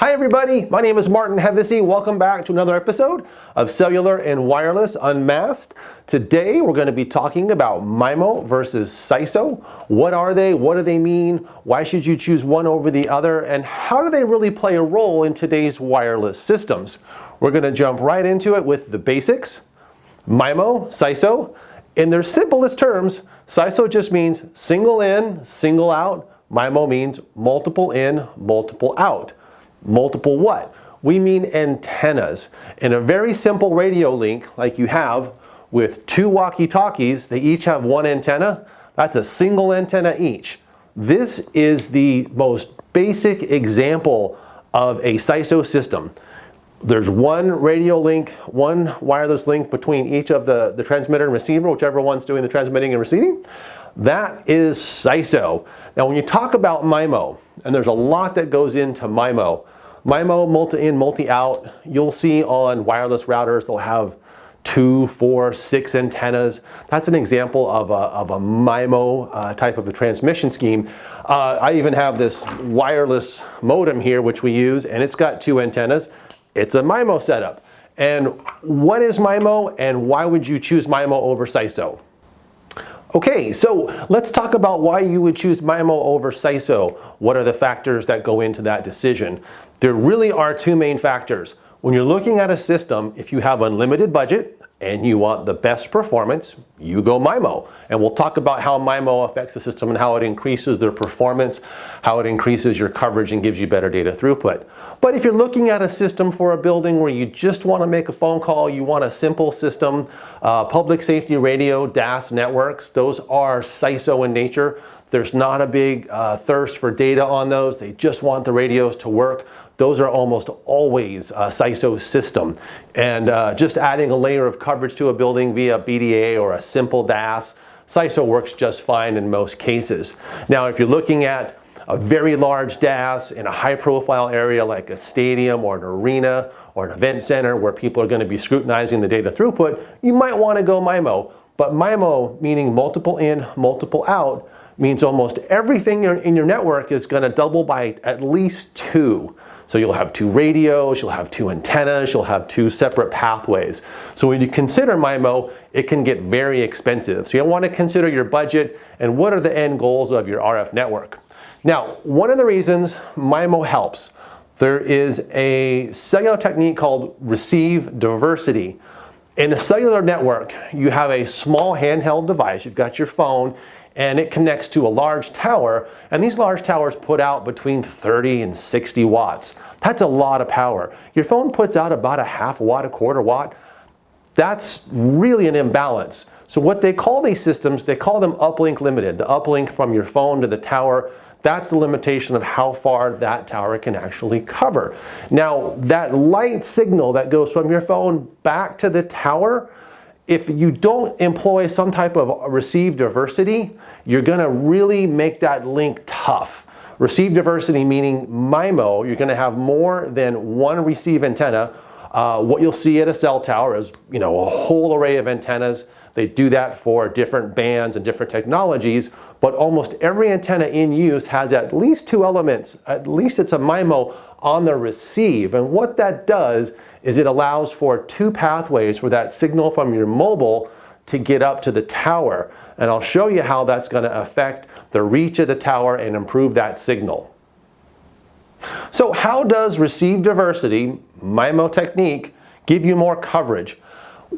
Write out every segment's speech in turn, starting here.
Hi everybody, my name is Martin Hevesi. Welcome back to another episode of Cellular and Wireless Unmasked. Today we're going to be talking about MIMO versus SISO. What are they? What do they mean? Why should you choose one over the other? And how do they really play a role in today's wireless systems? We're going to jump right into it with the basics. MIMO, SISO. In their simplest terms, SISO just means single in, single out. MIMO means multiple in, multiple out. Multiple what? We mean antennas. In a very simple radio link like you have with two walkie-talkies, they each have one antenna. That's a single antenna each. This is the most basic example of a SISO system. There's one radio link, one wireless link between each of the transmitter and receiver, whichever one's doing the transmitting and receiving. That is SISO. Now when you talk about MIMO, and there's a lot that goes into MIMO, multi-in, multi-out, you'll see on wireless routers they'll have 2, 4, 6 antennas. That's an example of a MIMO type of a transmission scheme. I even have this wireless modem here which we use, and it's got 2 antennas. It's a MIMO setup. And what is MIMO and why would you choose MIMO over SISO? Okay, so let's talk about why you would choose MIMO over SISO. What are the factors that go into that decision? There really are 2 main factors. When you're looking at a system, if you have unlimited budget and you want the best performance, you go MIMO. And we'll talk about how MIMO affects the system and how it increases their performance, how it increases your coverage and gives you better data throughput. But if you're looking at a system for a building where you just want to make a phone call, you want a simple system, public safety radio, DAS networks, those are SISO in nature. There's not a big thirst for data on those. They just want the radios to work. Those are almost always a SISO system. And just adding a layer of coverage to a building via BDA or a simple DAS, SISO works just fine in most cases. Now, if you're looking at a very large DAS in a high-profile area like a stadium or an arena or an event center where people are going to be scrutinizing the data throughput, you might want to go MIMO. But MIMO, meaning multiple in, multiple out, means almost everything in your network is going to double by at least 2. So you'll have 2 radios, you'll have 2 antennas, you'll have 2 separate pathways. So when you consider MIMO, it can get very expensive. So you want to consider your budget and what are the end goals of your RF network. Now, one of the reasons MIMO helps, there is a cellular technique called receive diversity. In a cellular network, you have a small handheld device, you've got your phone, and it connects to a large tower, and these large towers put out between 30 and 60 watts. That's a lot of power. Your phone puts out about a half watt, a quarter watt. That's really an imbalance. So what they call these systems, they call them uplink limited. The uplink from your phone to the tower, that's the limitation of how far that tower can actually cover. Now, that light signal that goes from your phone back to the tower, if you don't employ some type of receive diversity, you're going to really make that link tough. Receive diversity meaning MIMO, you're going to have more than one receive antenna. What you'll see at a cell tower is, a whole array of antennas. They do that for different bands and different technologies, but almost every antenna in use has at least 2 elements. At least it's a MIMO on the receive. And what that does is it allows for 2 pathways for that signal from your mobile to get up to the tower. And I'll show you how that's going to affect the reach of the tower and improve that signal. So how does receive diversity, MIMO technique, give you more coverage?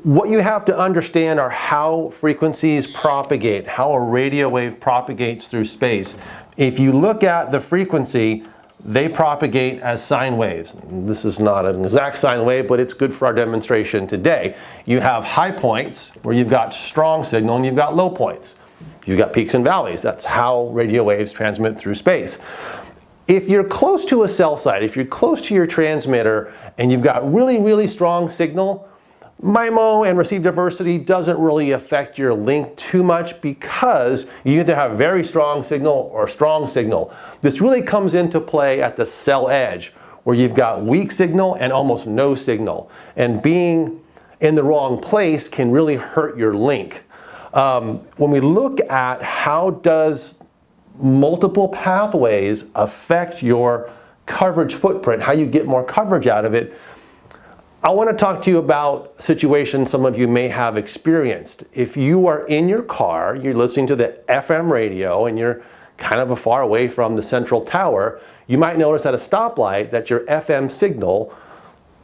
What you have to understand are how frequencies propagate, how a radio wave propagates through space. If you look at the frequency, they propagate as sine waves. This is not an exact sine wave, but it's good for our demonstration today. You have high points where you've got strong signal and you've got low points. You've got peaks and valleys. That's how radio waves transmit through space. If you're close to a cell site, if you're close to your transmitter and you've got really, really strong signal, MIMO and receive diversity doesn't really affect your link too much because you either have very strong signal or strong signal. This really comes into play at the cell edge where you've got weak signal and almost no signal. And being in the wrong place can really hurt your link. When we look at how does multiple pathways affect your coverage footprint, how you get more coverage out of it, I want to talk to you about situations some of you may have experienced. If you are in your car, you're listening to the FM radio, and you're kind of far away from the central tower, you might notice at a stoplight that your FM signal,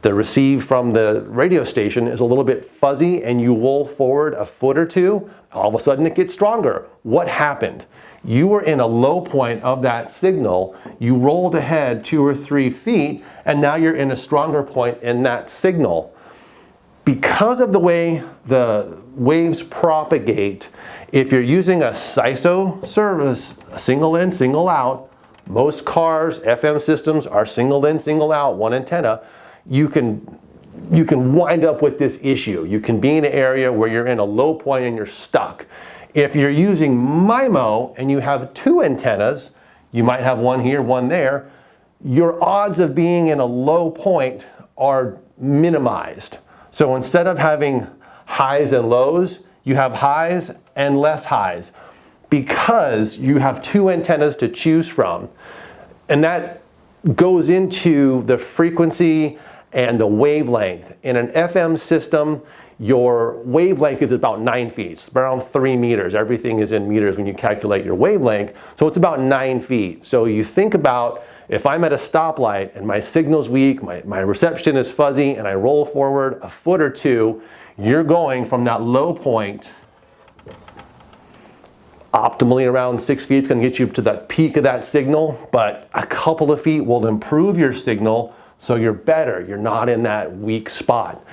the receive from the radio station, is a little bit fuzzy, and you roll forward a foot or two, all of a sudden it gets stronger. What happened? You were in a low point of that signal, you rolled ahead 2 or 3 feet, and now you're in a stronger point in that signal. Because of the way the waves propagate, if you're using a SISO service, single in, single out, most cars, FM systems are single in, single out, one antenna, you can wind up with this issue. You can be in an area where you're in a low point and you're stuck. If you're using MIMO and you have 2 antennas, you might have one here, one there, your odds of being in a low point are minimized. So instead of having highs and lows, you have highs and less highs because you have 2 antennas to choose from. And that goes into the frequency and the wavelength. In an FM system, your wavelength is about 9 feet. It's around 3 meters. Everything is in meters when you calculate your wavelength. So it's about 9 feet. So you think about, if I'm at a stoplight and my signal's weak, my reception is fuzzy, and I roll forward a foot or two, you're going from that low point, optimally around 6 feet. It's going to get you to that peak of that signal, but a couple of feet will improve your signal, so you're better. You're not in that weak spot.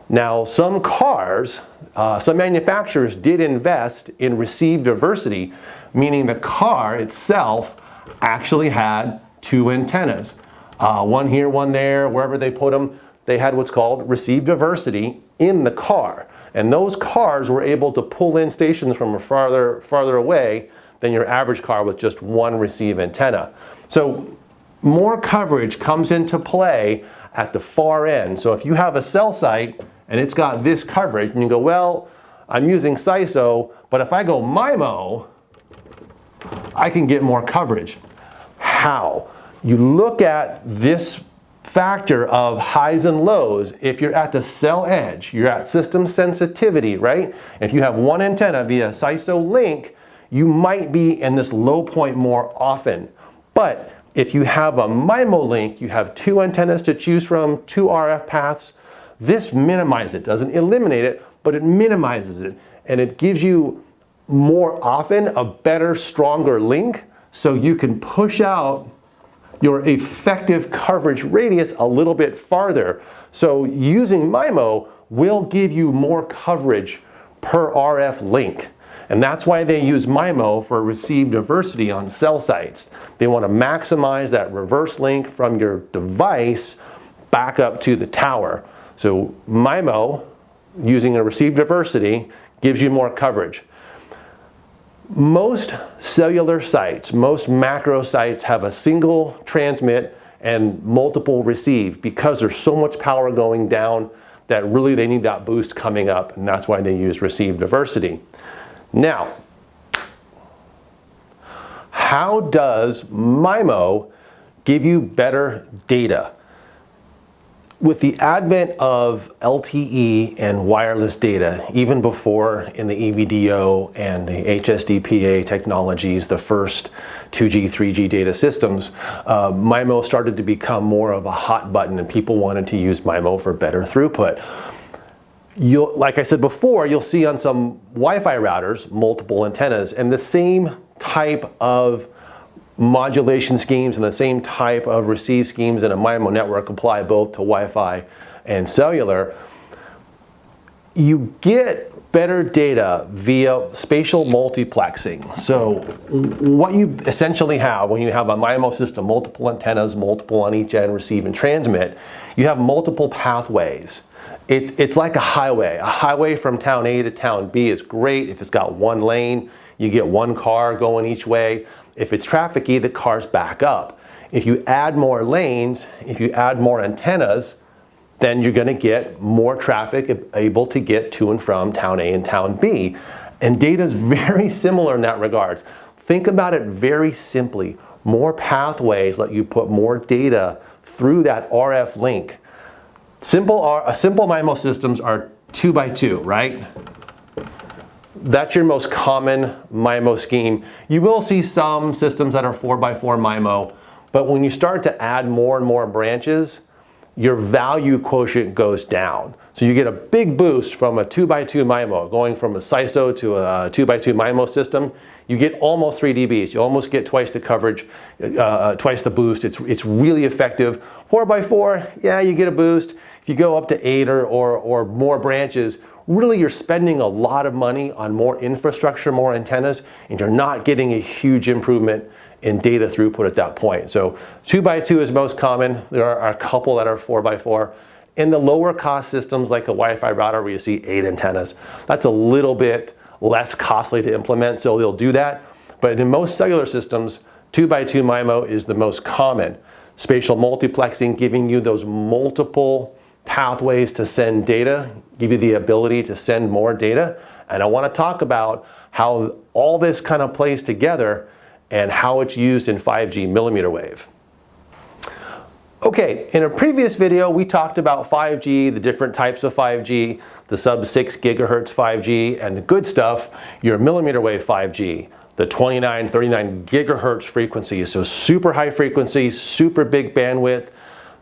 Now, some cars, some manufacturers did invest in receive diversity, meaning the car itself actually had 2 antennas. One here, one there, wherever they put them, they had what's called receive diversity in the car. And those cars were able to pull in stations from farther away than your average car with just 1 receive antenna. So more coverage comes into play at the far end. So if you have a cell site and it's got this coverage, and you go, well, I'm using SISO, but if I go MIMO, I can get more coverage. How? You look at this factor of highs and lows. If you're at the cell edge, you're at system sensitivity, right? If you have 1 antenna via SISO link, you might be in this low point more often. But if you have a MIMO link, you have 2 antennas to choose from, 2 RF paths. This minimizes it, doesn't eliminate it, but it minimizes it. And it gives you more often a better, stronger link, so you can push out your effective coverage radius a little bit farther. So using MIMO will give you more coverage per RF link. And that's why they use MIMO for receive diversity on cell sites. They want to maximize that reverse link from your device back up to the tower. So MIMO, using a receive diversity, gives you more coverage. Most cellular sites, most macro sites have a single transmit and multiple receive because there's so much power going down that really they need that boost coming up, and that's why they use receive diversity. Now, how does MIMO give you better data? With the advent of LTE and wireless data, even before in the EVDO and the HSDPA technologies, the first 2G, 3G data systems, MIMO started to become more of a hot button, and people wanted to use MIMO for better throughput. Like I said before, you'll see on some Wi-Fi routers multiple antennas, and the same type of modulation schemes and the same type of receive schemes in a MIMO network apply both to Wi-Fi and cellular. You get better data via spatial multiplexing. So what you essentially have when you have a MIMO system, multiple antennas, multiple on each end, receive and transmit, you have multiple pathways. It's like a highway. A highway from town A to town B is great if it's got 1 lane. You get 1 car going each way. If it's trafficy, the cars back up. If you add more lanes, if you add more antennas, then you're going to get more traffic able to get to and from town A and town B. And data is very similar in that regards. Think about it very simply. more pathways let you put more data through that RF link. Simple MIMO systems are 2x2, right? That's your most common MIMO scheme. You will see some systems that are 4x4 MIMO, but when you start to add more and more branches, your value quotient goes down. So you get a big boost from a 2x2 MIMO, going from a SISO to a 2x2 MIMO system. You get almost 3 dBs. You almost get twice the coverage, twice the boost. It's really effective. 4x4, yeah, you get a boost. If you go up to 8 or more branches, really you're spending a lot of money on more infrastructure, more antennas, and you're not getting a huge improvement in data throughput at that point. So 2x2 is most common. There are a couple that are 4x4. In the lower cost systems like a Wi-Fi router where you see 8 antennas, that's a little bit less costly to implement, so they'll do that. But in most cellular systems, 2x2 MIMO is the most common. Spatial multiplexing, giving you those multiple pathways to send data, give you the ability to send more data. And I want to talk about how all this kind of plays together and how it's used in 5G millimeter wave. Okay, in a previous video we talked about 5G, the different types of 5G, the sub 6 gigahertz 5G, and the good stuff, your millimeter wave 5G, the 29, 39 gigahertz frequency. So super high frequency, super big bandwidth.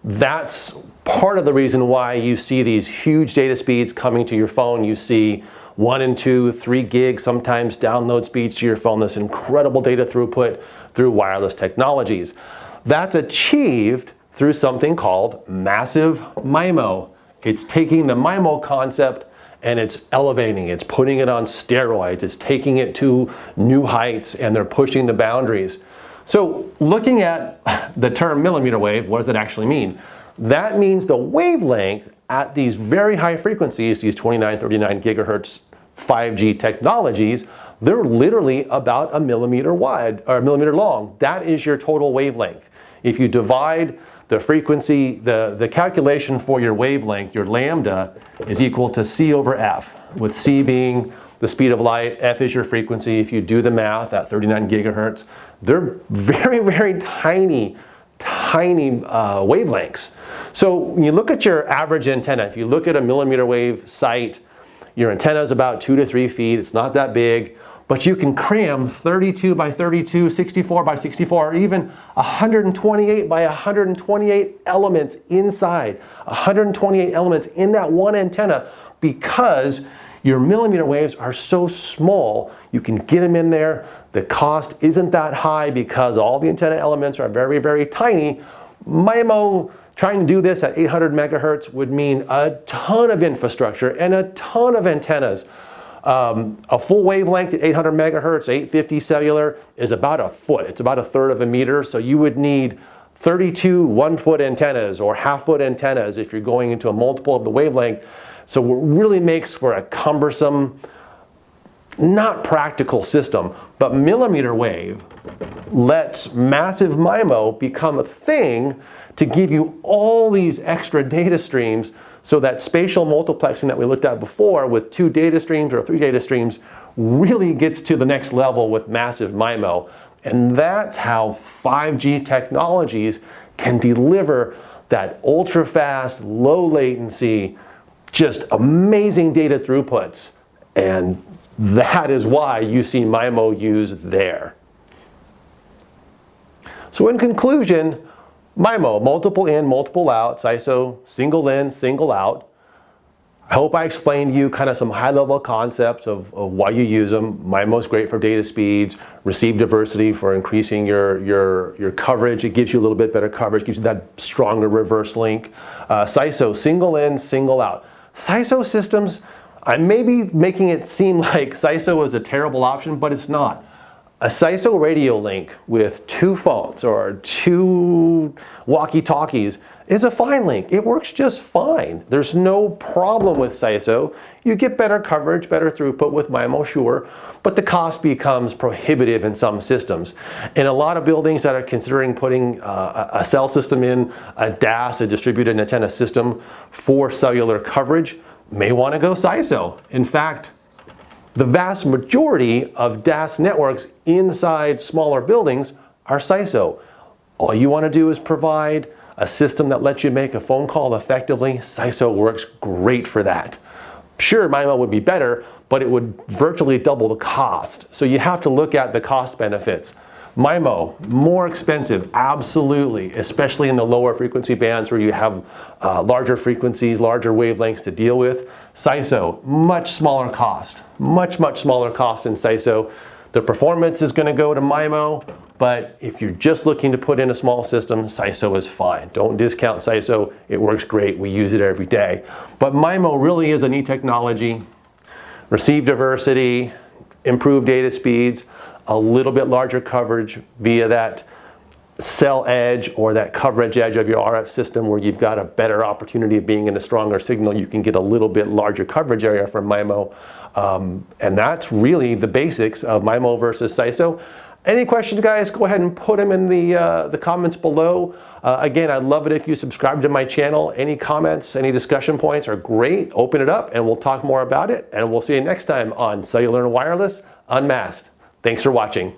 That's part of the reason why you see these huge data speeds coming to your phone. You see 1 and 2, 3 gigs, sometimes download speeds to your phone, this incredible data throughput through wireless technologies. That's achieved through something called massive MIMO. It's taking the MIMO concept and it's elevating, it's putting it on steroids, it's taking it to new heights, and they're pushing the boundaries. So looking at the term millimeter wave, what does it actually mean? That means the wavelength at these very high frequencies, these 29, 39 gigahertz 5G technologies, they're literally about a millimeter wide or a millimeter long. That is your total wavelength. If you divide the frequency, the calculation for your wavelength, your lambda, is equal to C over F, with C being the speed of light, F is your frequency. If you do the math at 39 gigahertz, they're very, very tiny wavelengths. So when you look at your average antenna, if you look at a millimeter wave site, your antenna is about 2 to 3 feet. It's not that big, but you can cram 32 by 32, 64 by 64, or even 128 by 128 elements inside, 128 elements in that one antenna, because your millimeter waves are so small, you can get them in there. The cost isn't that high because all the antenna elements are very, very tiny. MIMO, trying to do this at 800 megahertz would mean a ton of infrastructure and a ton of antennas. A full wavelength at 800 megahertz, 850 cellular, is about a foot. It's about a third of a meter. So you would need 32 1-foot antennas or half-foot antennas if you're going into a multiple of the wavelength. So it really makes for a cumbersome, not practical system. But millimeter wave lets massive MIMO become a thing to give you all these extra data streams, so that spatial multiplexing that we looked at before with 2 data streams or 3 data streams really gets to the next level with massive MIMO. And that's how 5G technologies can deliver that ultra fast, low latency, just amazing data throughputs. And that is why you see MIMO used there. So in conclusion, MIMO, multiple in, multiple out, SISO, single in, single out. I hope I explained to you kind of some high-level concepts of why you use them. MIMO is great for data speeds, receive diversity for increasing your coverage. It gives you a little bit better coverage, gives you that stronger reverse link. SISO, single in, single out. SISO systems, I may be making it seem like SISO is a terrible option, but it's not. A SISO radio link with 2 phones or 2 walkie-talkies is a fine link. It works just fine. There's no problem with SISO. You get better coverage, better throughput with MIMO, sure, but the cost becomes prohibitive in some systems. In a lot of buildings that are considering putting a cell system in, a DAS, a distributed antenna system for cellular coverage, may want to go SISO. In fact, the vast majority of DAS networks inside smaller buildings are SISO. All you want to do is provide a system that lets you make a phone call effectively. SISO works great for that. Sure, MIMO would be better, but it would virtually double the cost. So you have to look at the cost benefits. MIMO, more expensive, absolutely, especially in the lower frequency bands where you have larger frequencies, larger wavelengths to deal with. SISO, much smaller cost, much smaller cost in SISO. The performance is going to go to MIMO, but if you're just looking to put in a small system, SISO is fine. Don't discount SISO, it works great, we use it every day. But MIMO really is a neat technology. Receive diversity, improved data speeds, a little bit larger coverage via that cell edge or that coverage edge of your RF system where you've got a better opportunity of being in a stronger signal. You can get a little bit larger coverage area from MIMO. And that's really the basics of MIMO versus SISO. Any questions, guys, go ahead and put them in the comments below. Again, I'd love it if you subscribe to my channel. Any comments, any discussion points are great. Open it up and we'll talk more about it. And we'll see you next time on Cellular and Wireless Unmasked. Thanks for watching.